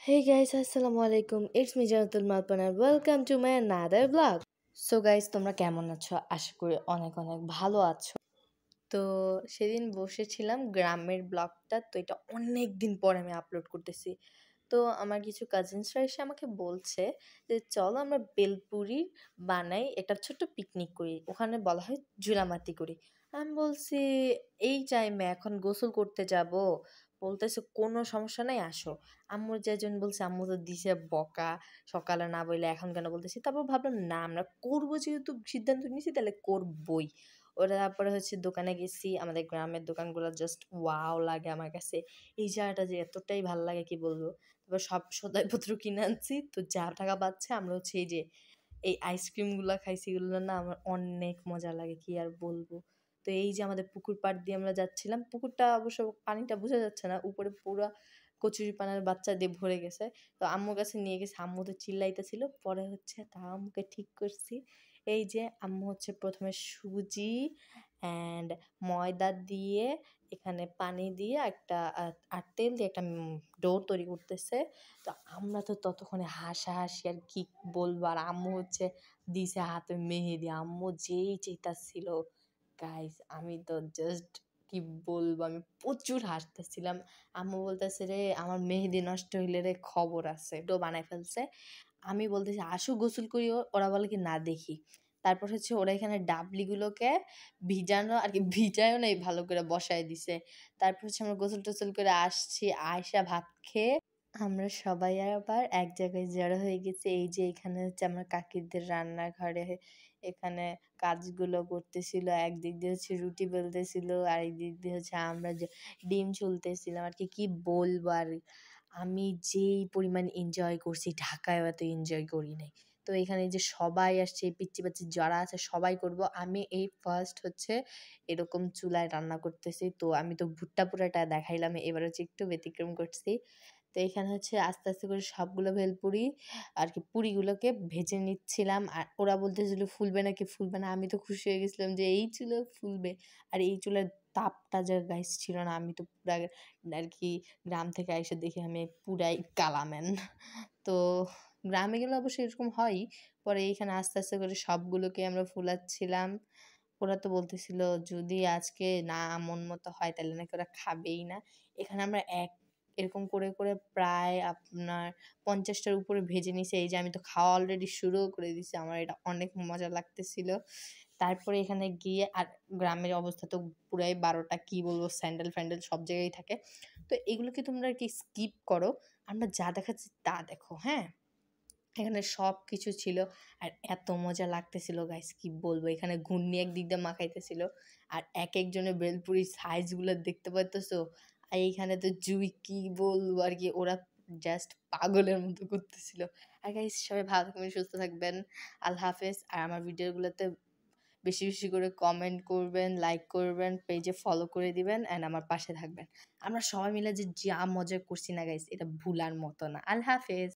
Hey guys, Assalamualaikum. It's me Janatul Malpan and welcome to my another vlog. So guys, তোমরা কেমন আছো? আশা করি অনেক অনেক ভালো আছো। তো সেদিন বসেছিলাম গ্রামের ব্লগটা, তো এটা অনেক দিন পর আমি আপলোড করতেছি। তো আমার কিছু কাজিনসরা এসে আমাকে বলছে যে চলো আমরা বেলপুরি বানাই, একটা ছোট্ট পিকনিক করি, ওখানে বলা হয় জুলামাতি করি। আমি বলছি এই টাইমে এখন গোসল করতে যাব? বলতেছে কোনো সমস্যা নাই, আসো। আম্মুর যেজন বলছে, আম্মু তো দিছে বকা, সকালে না বললে এখন কেন বলতেছি। তারপর ভাবলাম না, আমরা করবো যেহেতু সিদ্ধান্ত নিয়েছি তাহলে করবই। ওরা তারপরে দোকানে গেছি, আমাদের গ্রামের দোকানগুলো জাস্ট ওয়াও লাগে আমার কাছে। এই জায়গাটা যে এতটাই ভালো লাগে কি বলবো। তারপর সব সদাইপত্র কিনে আনছি, তো যা টাকা পাচ্ছে আমরা এই যে এই আইসক্রিমগুলো খাইছি, এগুলো না আমার অনেক মজা লাগে, কি আর বলবো। তো এই যে আমাদের পুকুর পাড় দিয়ে আমরা যাচ্ছিলাম, পুকুরটা অবশ্য পানিটা বোঝা যাচ্ছে না, উপরে পুরা কচুরি পানার বাচ্চা দিয়ে ভরে গেছে। তো আম্মুর কাছে নিয়ে গেছে, আম্মু তো চিল্লাইতেছিল। পরে তা আম্মুকে ঠিক করছি। এই যে আম্মু প্রথমে সুজি অ্যান্ড ময়দা দিয়ে, এখানে পানি দিয়ে একটা আর তেল দিয়ে একটা ডো তৈরি করতেছে। তো আমরা তো ততক্ষণে হাসাহাসি আর কি বলবো। আর আম্মু দিছে হাতে মেহেদি, আম্মু যেই চেতাছিল গাইস, আমি তো জাস্ট কি বলবো, আমি প্রচুর হাসতেছিলাম। আম্মু বলতেছে রে আমার মেহেদি নষ্ট হইলে রে খবর আছে, ডো বানায় ফেলছে। আমি বলতেছি আসো গোসল করিও, ওরা বলে কি না দেখি। তারপর ওরা এখানে ডাবলিগুলোকে ভিজানো আর কি, ভিজায়ও নাই, ভালো করে বসায় দিছে। তারপর আমরা গোসল টোসল করে আসছি, আয়সা ভাত খেয়ে আমরা সবাই আবার এক জায়গায় জড়ো হয়ে গেছি। এই যে এখানে আমার কাকিদের রান্নাঘরে এখানে কাজগুলো করতেছিল। একদিক দিয়ে রুটি বেলতেছিল, আর একদিক দিয়ে আমরা যে ডিম ছুলতেছিলাম আর কি। কি বলবো আর, আমি যেই পরিমাণ এনজয় করছি ঢাকায় এত এনজয় করি নাই। তো এখানে যে সবাই আসছে, পিচ্চি পাচ্চি যারা আছে সবাই করব। আমি এই ফার্স্ট এরকম চুলায় রান্না করতেছি। তো আমি তো ভুট্টা পুরাটা দেখাইলাম, এবার একটু ব্যতিক্রম করছি। তো এখানে আস্তে আস্তে করে সবগুলো ভেলপুরি আর কি পুরিগুলোকে ভেজে নিচ্ছিলাম। আর ওরা বলতেছিল ফুলবে নাকি ফুলবে না। আমি তো খুশি হয়ে গেছিলাম যে এই চুলো ফুলবে। আর এই চুলার তাপটা যে গাইস ছিল না, আমি তো পুরা আর কি গ্রাম থেকে এসে দেখি আমি পুরাই কালাম্যান। তো গ্রামে গেলে অবশ্যই এরকম হয়ই। পরে এইখানে আস্তে আস্তে করে সবগুলোকে আমরা ফুলাচ্ছিলাম। ওরা তো বলতেছিল যদি আজকে না মন মতো হয় তাহলে নাকি ওরা খাবেই না। এখানে আমরা এরকম করে করে প্রায় আপনার 50টার উপরে ভেজে নিছি। এই যে আমি তো খাওয়া অলরেডি শুরুও করে দিছি, আমার এটা অনেক মজা লাগতেছিল। তারপরে এখানে গিয়ে আর গ্রামের অবস্থা তো পুরাই 12টা, কি বলবো, স্যান্ডেল ফ্যান্ডেল সব জায়গায় থাকে। তো এগুলোকে তোমরা আর কি স্কিপ করো, আমরা যা দেখাচ্ছি তা দেখো। হ্যাঁ, এখানে সব কিছু ছিল আর এত মজা লাগতেছিল গাইস, কি বলবো। এখানে ঘূর্ণি একদিক দিয়ে মাখাইতেছিল, আর এক একজনের বেলপুরির সাইজগুলো দেখতে পাইতেছো। আর এইখানে তো জুই, কি বলবো আর কি, ওরা জাস্ট পাগলের মতো করতেছিল। আর গাইস সবাই ভালো থাকবেন, সুস্থ থাকবেন। আল্লাহ হাফেজ। আর আমার ভিডিওগুলোতে বেশি বেশি করে কমেন্ট করবেন, লাইক করবেন, পেজে ফলো করে দিবেন অ্যান্ড আমার পাশে থাকবেন। আমরা সবাই মিলে যে যা মজা করছি না গাইস, এটা ভুলার মতো না। আল্লাহ হাফেজ।